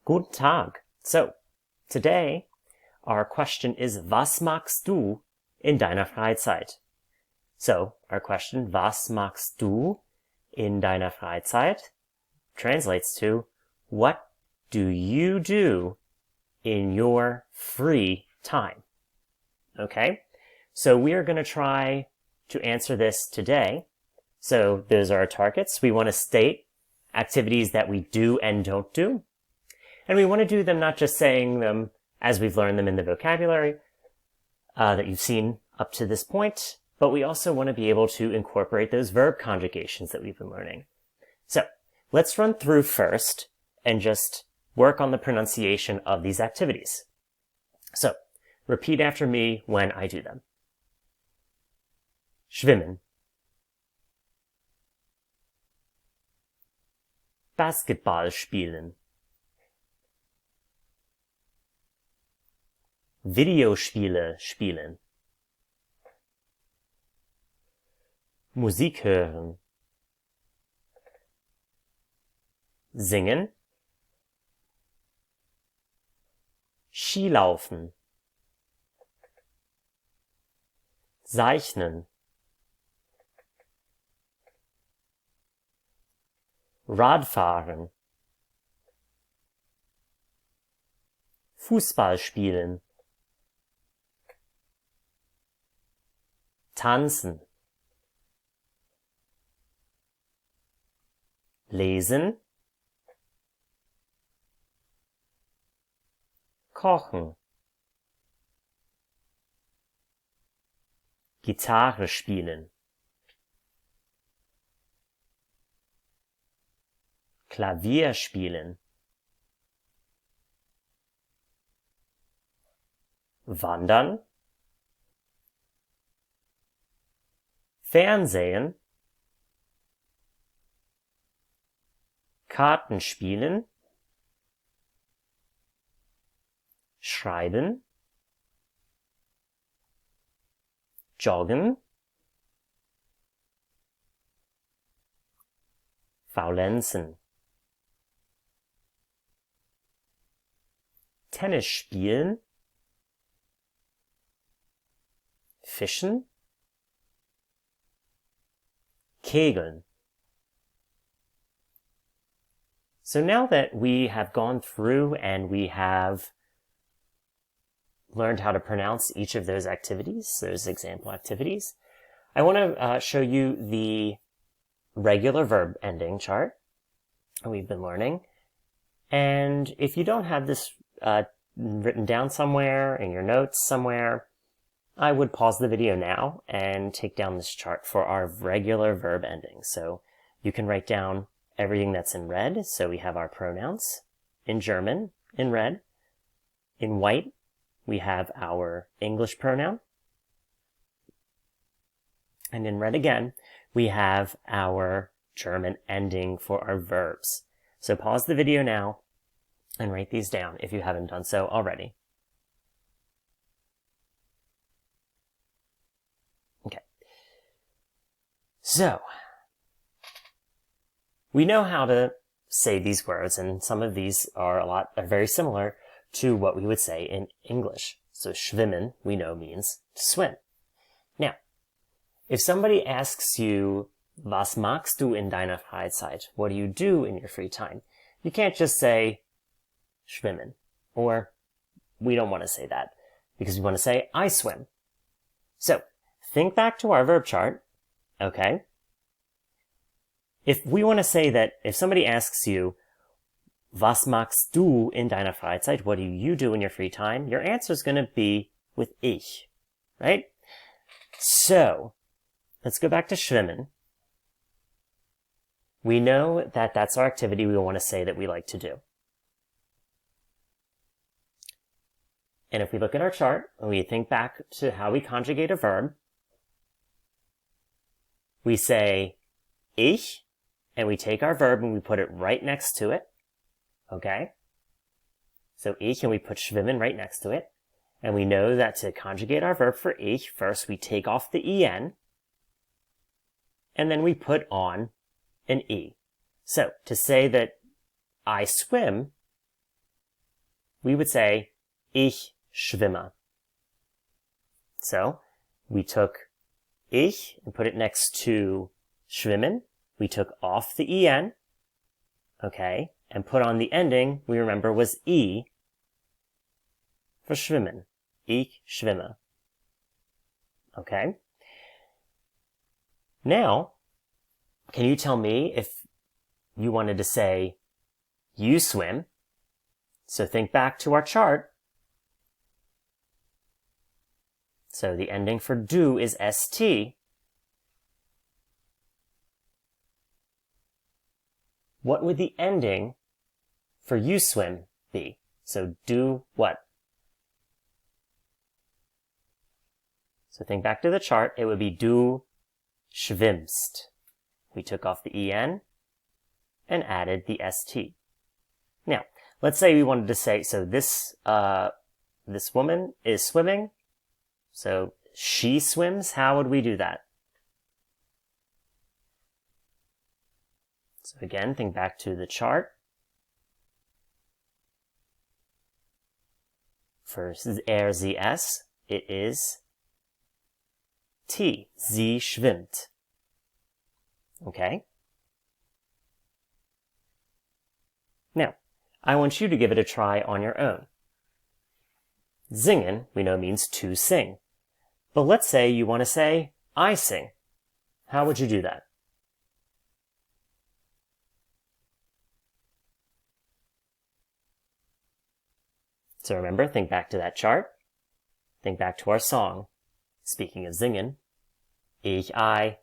Guten Tag. So, today, our question is, was machst du in deiner Freizeit? So, our question, was machst du in deiner Freizeit, translates to, what do you do in your free time? Okay, so we are going to try to answer this today. So those are our targets. We want to state activities that we do and don't do. And we want to do them not just saying them as we've learned them in the vocabulary that you've seen up to this point, but we also want to be able to incorporate those verb conjugations that we've been learning. So let's run through first and just work on the pronunciation of these activities. So repeat after me when I do them. Schwimmen. Basketball spielen. Videospiele spielen. Musik hören. Singen. Skilaufen. Zeichnen. Radfahren. Fußball spielen. Tanzen. Lesen. Kochen. Gitarre spielen. Klavier spielen. Wandern. Fernsehen. Karten spielen. Schreiben. Joggen. Faulenzen. Tennis spielen. Fischen. Kegeln. So now that we have gone through and we have learned how to pronounce each of those activities, those example activities, I want to show you the regular verb ending chart we've been learning. And if you don't have this written down somewhere in your notes somewhere, I would pause the video now and take down this chart for our regular verb ending. So you can write down everything that's in red. So we have our pronouns in German in red. In white, we have our English pronoun. And in red again, we have our German ending for our verbs. So pause the video now and write these down if you haven't done so already. Okay. So, we know how to say these words, and some of these are very similar to what we would say in English. So schwimmen, we know, means to swim. Now, if somebody asks you, was machst du in deiner Freizeit? What do you do in your free time? You can't just say schwimmen, or we don't want to say that because we want to say I swim. So think back to our verb chart, okay? If we want to say that, if somebody asks you, was machst du in deiner Freizeit? What do you do in your free time? Your answer is going to be with ich, right? So let's go back to schwimmen. We know that that's our activity we want to say that we like to do. And if we look at our chart and we think back to how we conjugate a verb, we say ich, and we take our verb and we put it right next to it. Okay? So ich, and we put schwimmen right next to it. And we know that to conjugate our verb for ich, first we take off the en, and then we put on an e. So to say that I swim, we would say, ich schwimme. So, we took ich and put it next to schwimmen. We took off the en, okay, and put on the ending, we remember, was I for schwimmen. Ich schwimme. Okay? Now, can you tell me if you wanted to say you swim? So think back to our chart. So the ending for du is st. What would the ending for you swim be? So do what? So think back to the chart. It would be du schwimmst. We took off the en and added the st. Now, let's say we wanted to say, so this woman is swimming. So she swims. How would we do that? So again, think back to the chart. For sie, es, it is T. Sie schwimmt. Okay? Now, I want you to give it a try on your own. Singen, we know, means to sing. But let's say you want to say, I sing. How would you do that? So remember, think back to that chart. Think back to our song. Speaking of singen, ich, I,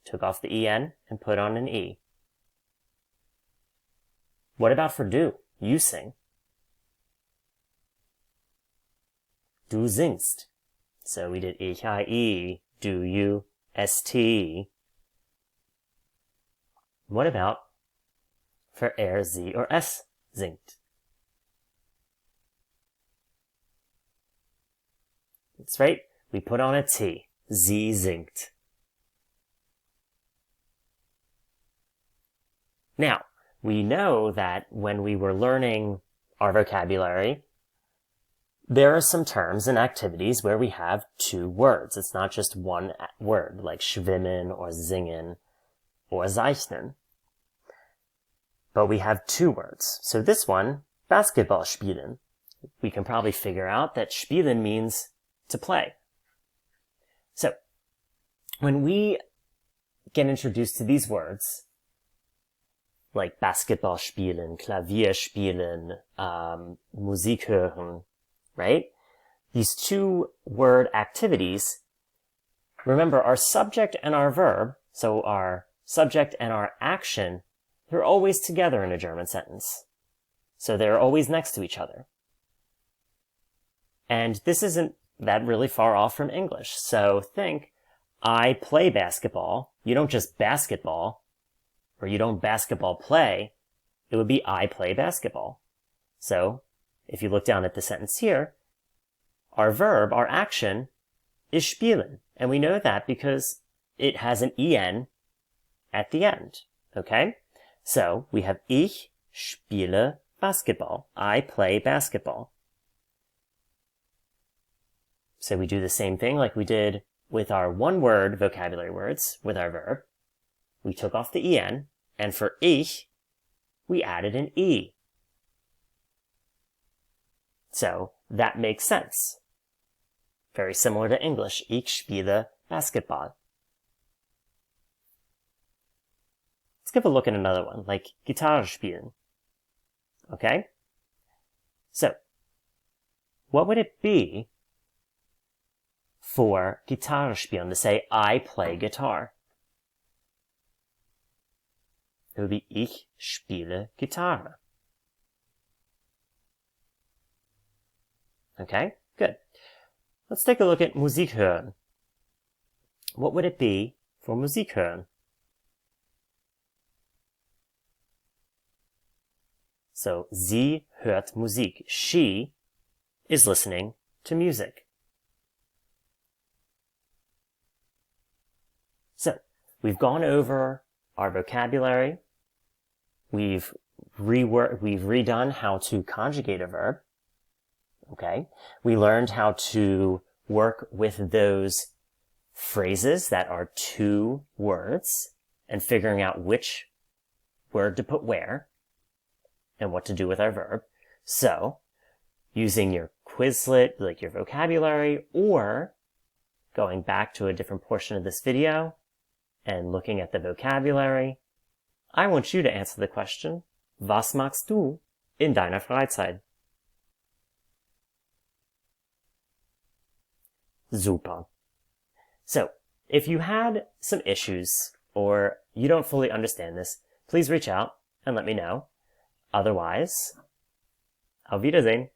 took off the en and put on an e. What about for do? You sing. Du singst. So we did ich, I, do you, st. What about for sie, or es singt? That's right. We put on a T. Sie singt. Now, we know that when we were learning our vocabulary, there are some terms and activities where we have two words. It's not just one word, like schwimmen or singen or zeichnen. But we have two words. So this one, Basketball spielen. We can probably figure out that spielen means to play. So, when we get introduced to these words, like Basketball spielen, Klavier spielen, Musik hören, right? These two word activities, remember our subject and our verb, so our subject and our action, they're always together in a German sentence. So they're always next to each other. And this isn't that really far off from English. So think, I play basketball. You don't just basketball, or you don't basketball play. It would be I play basketball. So if you look down at the sentence here, our verb, our action, is spielen. And we know that because it has an en at the end. Okay? So we have ich spiele Basketball. I play basketball. So we do the same thing like we did with our one-word vocabulary words with our verb. We took off the en, and for ich, we added an e. So that makes sense. Very similar to English. Ich spiele Basketball. Let's give a look at another one, like Gitarre spielen. Okay? So, what would it be for Gitarre spielen to say, I play guitar? It would be ich spiele Gitarre. Okay, good. Let's take a look at Musik hören. What would it be for Musik hören? So, sie hört Musik. She is listening to music. So, we've gone over our vocabulary. We've we've redone how to conjugate a verb. Okay. We learned how to work with those phrases that are two words and figuring out which word to put where and what to do with our verb. So, using your Quizlet, like your vocabulary, or going back to a different portion of this video and looking at the vocabulary, I want you to answer the question, was machst du in deiner Freizeit? Super. So, if you had some issues or you don't fully understand this, please reach out and let me know. Otherwise, auf Wiedersehen.